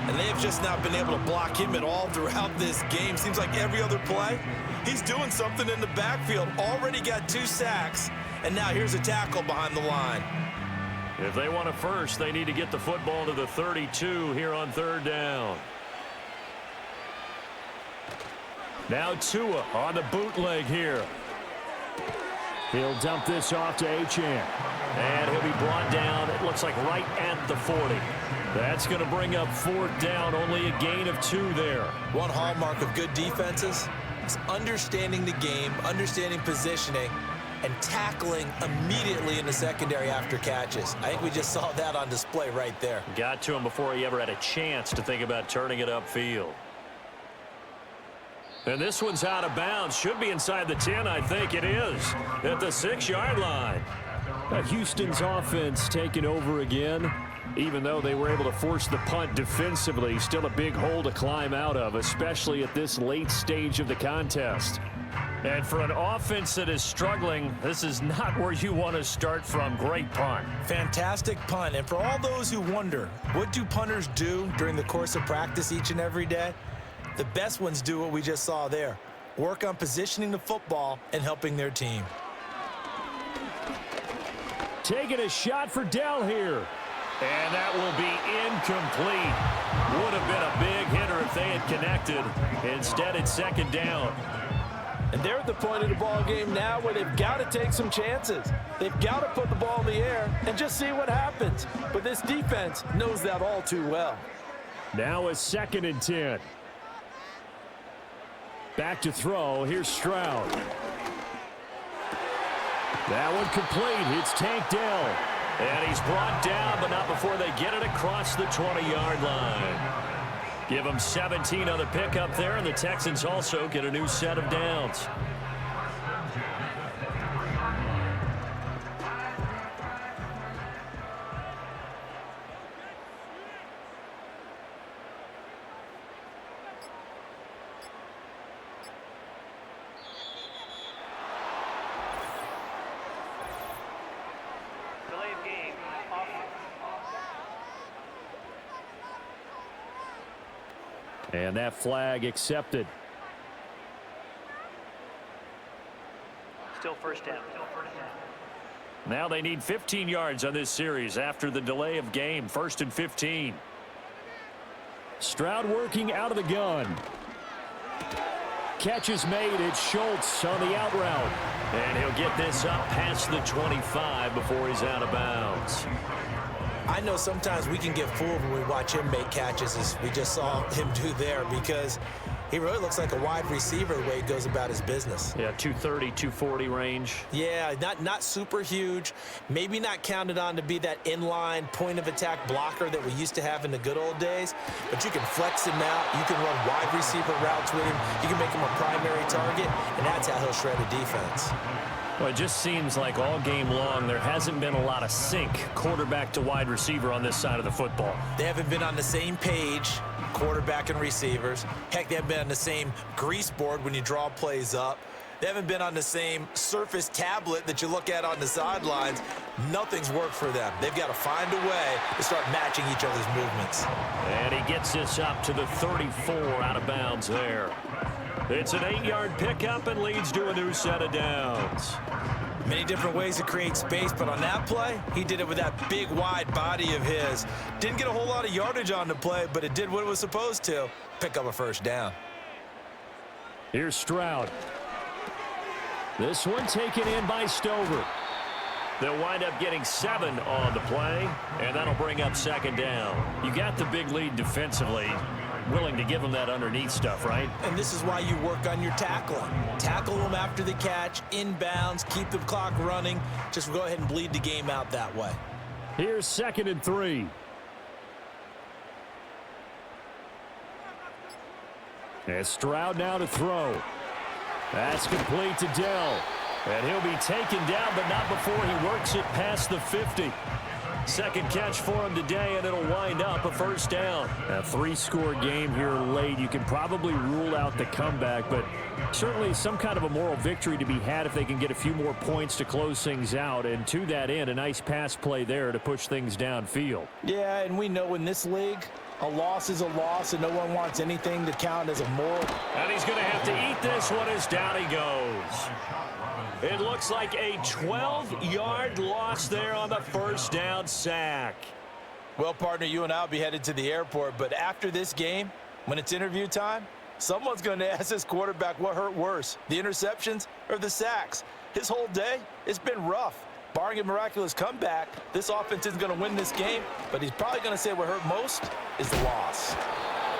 And they have just not been able to block him at all throughout this game. Seems like every other play, he's doing something in the backfield. Already got 2 sacks, and now here's a tackle behind the line. If they want a first, they need to get the football to the 32 here on 3rd down. Now Tua on the bootleg here. He'll dump this off to Achane. And he'll be brought down, it looks like right at the 40. That's going to bring up 4th down, only a gain of 2 there. One hallmark of good defenses is understanding the game, understanding positioning, and tackling immediately in the secondary after catches. I think we just saw that on display right there. Got to him before he ever had a chance to think about turning it upfield. And this one's out of bounds. Should be inside the 10, I think it is. At the 6-yard line. Houston's offense taking over again. Even though they were able to force the punt defensively, still a big hole to climb out of, especially at this late stage of the contest. And for an offense that is struggling, this is not where you want to start from. Great punt. Fantastic punt. And for all those who wonder, what do punters do during the course of practice each and every day? The best ones do what we just saw there. Work on positioning the football and helping their team. Taking a shot for Dell here. And that will be incomplete. Would have been a big hitter if they had connected. Instead, it's 2nd down. And they're at the point of the ball game now where they've got to take some chances. They've got to put the ball in the air and just see what happens. But this defense knows that all too well. Now a 2nd and 10. Back to throw. Here's Stroud. That one complete. It's Tank Dell. And he's brought down, but not before they get it across the 20-yard line. Give them 17 on the pickup there, and the Texans also get a new set of downs. Delay of game. Offense. And that flag accepted. Still first down. Now they need 15 yards on this series after the delay of game. 1st and 15. Stroud working out of the gun. Catch is made. It's Schultz on the out route. And he'll get this up past the 25 before he's out of bounds. I know sometimes we can get fooled when we watch him make catches, as we just saw him do there, because he really looks like a wide receiver the way he goes about his business. Yeah, 230, 240 range. Yeah, not super huge. Maybe not counted on to be that inline point-of-attack blocker that we used to have in the good old days, but you can flex him out. You can run wide receiver routes with him. You can make him a primary target, and that's how he'll shred a defense. Well, it just seems like all game long there hasn't been a lot of sync quarterback to wide receiver on this side of the football. They haven't been on the same page, quarterback and receivers. Heck, they haven't been on the same grease board when you draw plays up. They haven't been on the same Surface tablet that you look at on the sidelines. Nothing's worked for them. They've got to find a way to start matching each other's movements. And he gets this up to the 34 out of bounds there. It's an 8-yard pickup and leads to a new set of downs. Many different ways to create space, but on that play, he did it with that big, wide body of his. Didn't get a whole lot of yardage on the play, but it did what it was supposed to. Pick up a first down. Here's Stroud. This one taken in by Stover. They'll wind up getting 7 on the play, and that'll bring up 2nd down. You got the big lead defensively. Willing to give them that underneath stuff, right? And this is why you work on your tackling. Tackle them after the catch, inbounds, keep the clock running. Just go ahead and bleed the game out that way. Here's 2nd and 3. And Stroud now to throw. That's complete to Dell. And he'll be taken down, but not before he works it past the 50. Second catch for him today, and it'll wind up a first down. A 3-score game here late. You can probably rule out the comeback, but certainly some kind of a moral victory to be had if they can get a few more points to close things out. And to that end, a nice pass play there to push things downfield. Yeah, and we know in this league, a loss is a loss, and no one wants anything to count as a moral. And he's going to have to eat this one as down he goes. It looks like a 12-yard loss there on the first down sack. Well, partner, you and I will be headed to the airport, but after this game, when it's interview time, someone's going to ask this quarterback what hurt worse, the interceptions or the sacks. His whole day, it's been rough. Barring a miraculous comeback, this offense isn't going to win this game, but he's probably going to say what hurt most is the loss.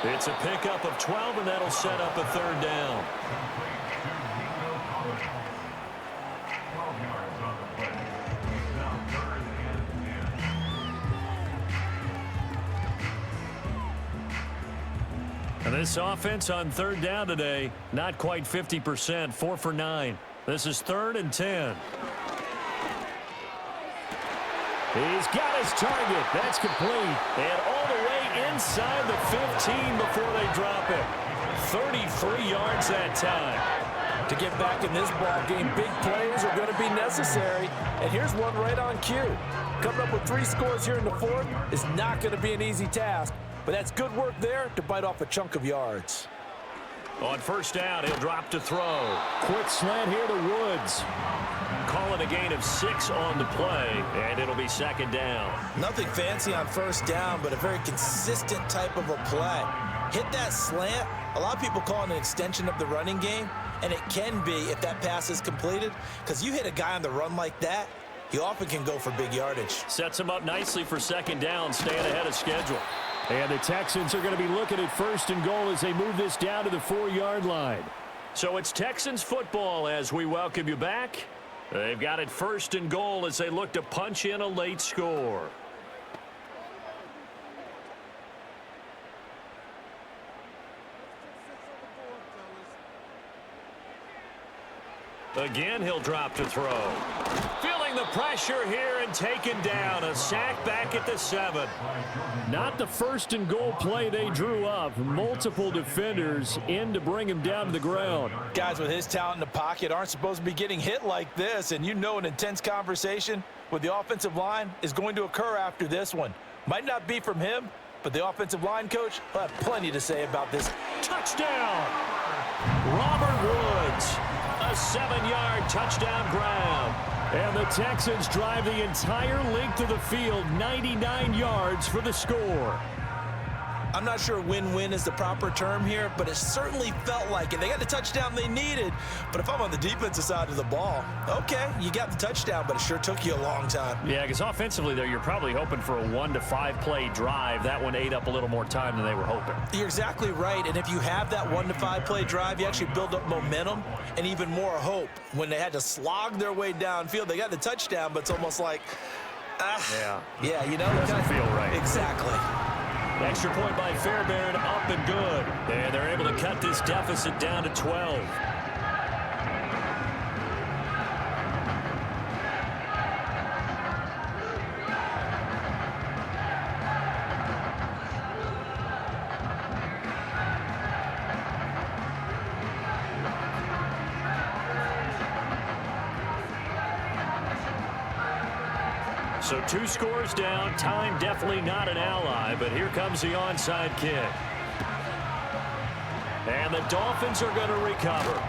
It's a pickup of 12, and that'll set up a 3rd down. And this offense on 3rd down today, not quite 50%, 4 for 9. This is 3rd and 10. He's got his target. That's complete. And all the way inside the 15 before they drop it. 33 yards that time. To get back in this ball game, big plays are going to be necessary. And here's one right on cue. Coming up with 3 scores here in the 4th is not going to be an easy task. But that's good work there to bite off a chunk of yards. On first down, he'll drop to throw. Quick slant here to Woods. Call it a gain of 6 on the play, and it'll be 2nd down. Nothing fancy on first down, but a very consistent type of a play. Hit that slant. A lot of people call it an extension of the running game, and it can be if that pass is completed, because you hit a guy on the run like that, he often can go for big yardage. Sets him up nicely for 2nd down, staying ahead of schedule. And the Texans are going to be looking at 1st and goal as they move this down to the 4-yard line. So it's Texans football as we welcome you back. They've got it 1st and goal as they look to punch in a late score. Again, he'll drop to throw. Feeling the pressure here and taken down. A sack back at the 7. Not the first and goal play they drew up. Multiple defenders in to bring him down to the ground. Guys with his talent in the pocket aren't supposed to be getting hit like this, and you know an intense conversation with the offensive line is going to occur after this one. Might not be from him, but the offensive line coach will have plenty to say about this. Touchdown! Robert Woods. A 7-yard touchdown grab. And the Texans drive the entire length of the field, 99 yards for the score. I'm not sure win-win is the proper term here, but it certainly felt like it. They got the touchdown they needed, but if I'm on the defensive side of the ball, okay, you got the touchdown, but it sure took you a long time. Yeah, because offensively there, you're probably hoping for a 1 to 5 play drive. That one ate up a little more time than they were hoping. You're exactly right, and if you have that 1 to 5 play drive, you actually build up momentum and even more hope. When they had to slog their way downfield, they got the touchdown, but it's almost like, yeah, you know, doesn't feel right. Exactly. Extra point by Fairbairn, up and good. And they're able to cut this deficit down to 12. So 2 scores down. Time definitely not an ally, but here comes the onside kick. And the Dolphins are going to recover.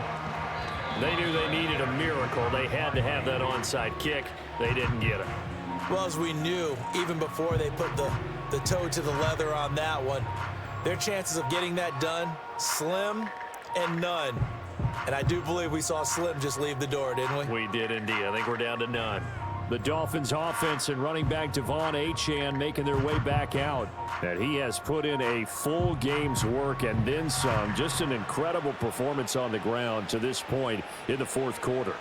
They knew they needed a miracle. They had to have that onside kick. They didn't get it. Well, as we knew, even before they put the toe to the leather on that one, their chances of getting that done, slim and none. And I do believe we saw Slim just leave the door, didn't we? We did indeed. I think we're down to none. The Dolphins offense and running back Devon Achane making their way back out. And he has put in a full game's work and then some. Just an incredible performance on the ground to this point in the 4th quarter.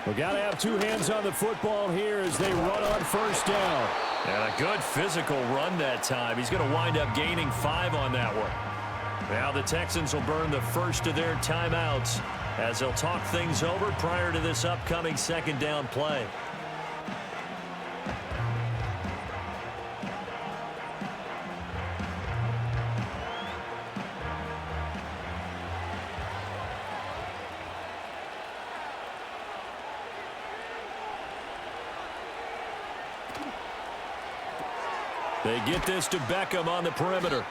We got to have 2 hands on the football here as they run on first down. And a good physical run that time. He's going to wind up gaining 5 on that one. Now the Texans will burn the first of their timeouts as they'll talk things over prior to this upcoming 2nd down play. They get this to Beckham on the perimeter.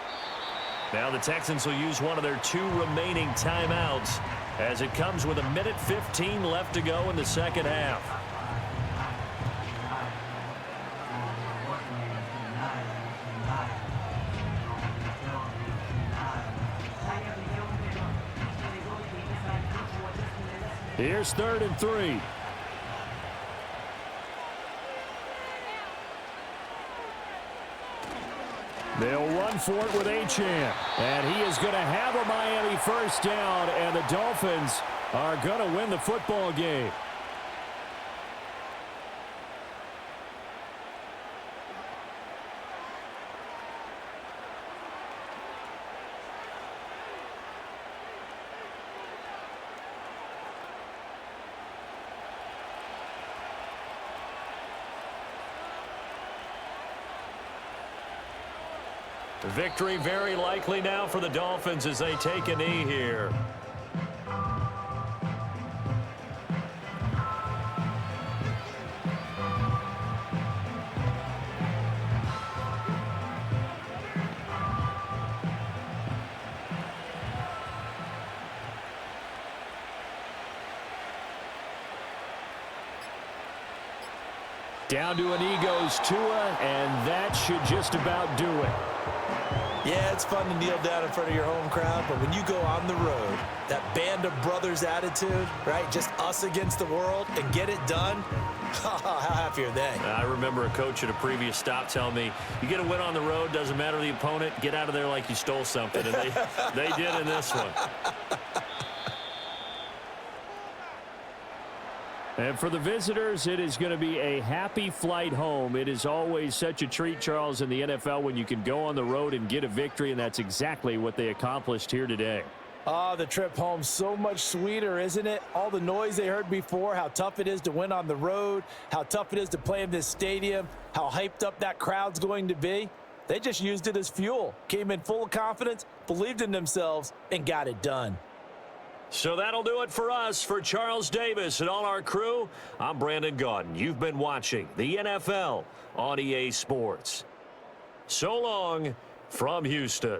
Now the Texans will use one of their 2 remaining timeouts as it comes with 1:15 left to go in the 2nd half. Here's 3rd and 3. They'll run for it with Achane. And he is going to have a Miami first down, and the Dolphins are going to win the football game. Victory very likely now for the Dolphins as they take a knee here. Down to a knee goes Tua, and that should just about do it. Yeah, it's fun to kneel down in front of your home crowd, but when you go on the road, that band of brothers attitude, right, just us against the world, and get it done, how happy are they? I remember a coach at a previous stop telling me, you get a win on the road, doesn't matter the opponent, get out of there like you stole something, and they did in this one. And for the visitors, it is going to be a happy flight home. It is always such a treat, Charles, in the NFL when you can go on the road and get a victory, and that's exactly what they accomplished here today. The trip home so much sweeter, isn't it? All the noise they heard before, how tough it is to win on the road, how tough it is to play in this stadium, how hyped up that crowd's going to be. They just used it as fuel, came in full of confidence, believed in themselves, and got it done. So that'll do it for us. For Charles Davis and all our crew, I'm Brandon Gaudin. You've been watching the NFL on EA Sports. So long from Houston.